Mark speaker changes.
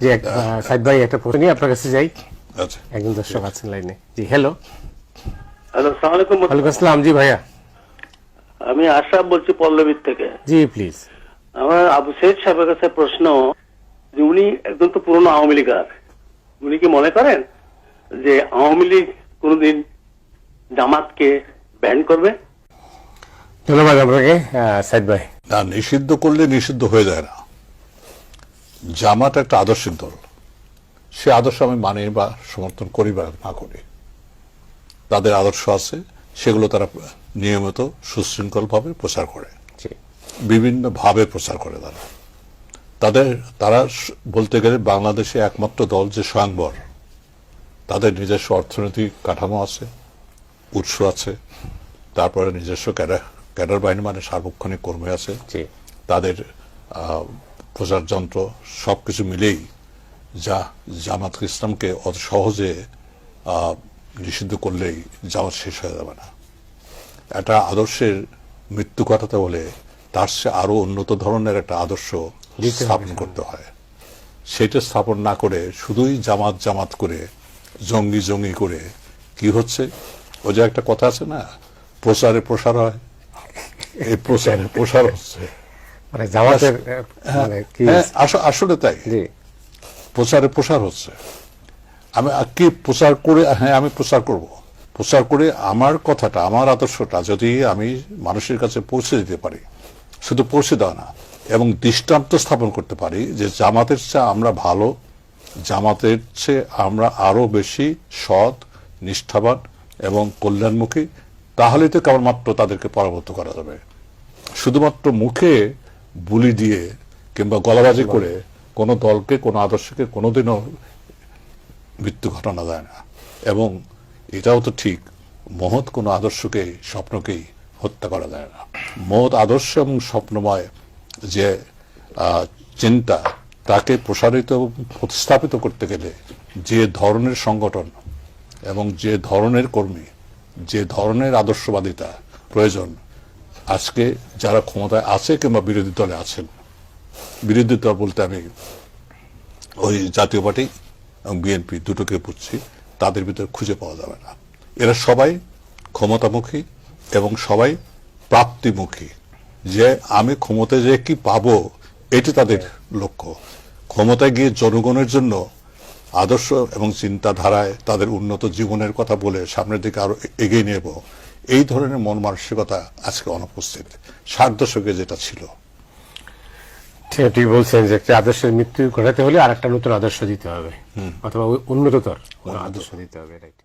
Speaker 1: জি সাইদ ভাই একটা প্রশ্ন নিয়ে আপনার কাছে যাই।
Speaker 2: আচ্ছা,
Speaker 1: একজন দর্শক আছেন লাইনে। জি হ্যালো।
Speaker 3: হ্যালো, আসসালামু আলাইকুম।
Speaker 1: ওয়ালাইকুম আসসালাম। জি ভাইয়া।
Speaker 3: আমি আশরাফ বলছি পল্লবীর থেকে।
Speaker 1: জি প্লিজ।
Speaker 3: আমার আবু সৈয়দ সাহেবের কাছে প্রশ্ন, যে উনি একদম তো পুরনো আওয়ামী লীগার, উনি কি মনে করেন যে আওয়ামী লীগ কোনদিন জামাতকে ব্যান করবে?
Speaker 1: ধন্যবাদ আপনাকে সাইদ ভাই।
Speaker 2: না, নিষিদ্ধ করলে নিষিদ্ধ হয়ে যায় না। জামাত একটা আদর্শিক দল, সে আদর্শ আমি মানি বা সমর্থন করি বা না করি, তাদের আদর্শ আছে, সেগুলো তারা নিয়মিত সুশৃঙ্খলভাবে প্রচার করে, বিভিন্ন ভাবে প্রচার করে। তারা বলতে গেলে বাংলাদেশে একমাত্র দল যে স্বয়ংবর, তাদের নিজস্ব অর্থনৈতিক কাঠামো আছে, উৎস আছে, তারপরে নিজস্ব ক্যাডার বাহিনী মানে সার্বক্ষণিক কর্মী আছে, তাদের প্রচার যন্ত্র, সবকিছু মিলেই যা জামাত ইসলামকে অত সহজে নিষিদ্ধ করলেই জামাত শেষ হয়ে যাবে না। একটা আদর্শের মৃত্যু ঘটাতে হলে তার চেয়ে আরো উন্নত ধরনের একটা আদর্শ স্থাপন করতে হয়। সেটা স্থাপন না করে শুধুই জামাত জামাত করে জঙ্গি করে কি হচ্ছে, ওই যে একটা কথা আছে না, প্রচারে প্রসার হয়, এই প্রচারে প্রসার হচ্ছে,
Speaker 1: মানে জামাতের
Speaker 2: আসলে তাই, প্রচারে প্রসার হচ্ছে। আমি কি প্রচার করে, হ্যাঁ আমি প্রচার করব, প্রচার করে আমার কথাটা, আমার আদর্শটা যদি আমি মানুষের কাছে পৌঁছে দিতে পারি, শুধু পৌঁছে দেওয়া না, এবং দৃষ্টান্ত স্থাপন করতে পারি যে জামাতের চেয়ে আমরা ভালো, জামাতের চেয়ে আমরা আরো বেশি সৎ, নিষ্ঠাবান এবং কল্যাণমুখী, তাহলেই তো কেবলমাত্র তাদেরকে পরাভূত করা যাবে। শুধুমাত্র মুখে বুলি দিয়ে কিংবা গলাবাজি করে কোনো দলকে, কোনো আদর্শকে কোনোদিনও মৃত্যু ঘটানো যায় না। এবং এটাও তো ঠিক, মহৎ কোনো আদর্শকে, স্বপ্নকেই হত্যা করা যায় না। মহৎ আদর্শ এবং স্বপ্নময় যে চিন্তা, তাকে প্রসারিত এবং প্রতিস্থাপিত করতে গেলে যে ধরনের সংগঠন এবং যে ধরনের কর্মী, যে ধরনের আদর্শবাদিতা প্রয়োজন, আজকে যারা ক্ষমতায় আছে কিংবা বিরোধী দলে আছেন, বিরোধী দল বলতে আমি ওই জাতীয় পার্টি এবং বিএনপি দুটোকে বুঝছি, তাদের ভিতরে খুঁজে পাওয়া যাবে না। এরা সবাই ক্ষমতামুখী এবং সবাই প্রাপ্তিমুখী, যে আমি ক্ষমতায় যে কি পাবো এটি তাদের লক্ষ্য। ক্ষমতায় গিয়ে জনগণের জন্য আদর্শ এবং চিন্তাধারায় তাদের উন্নত জীবনের কথা বলে সামনের দিকে আরো এগিয়ে নেব, এই ধরনের মন মানসিকতা আজকে অনুপস্থিত, 60 দশকে যেটা ছিল।
Speaker 1: ঠিক বলছেন যে একটা আদর্শের মৃত্যু ঘটাতে হলে আর একটা নতুন আদর্শ দিতে হবে, অথবা উন্নততর আদর্শ দিতে হবে। রাইট।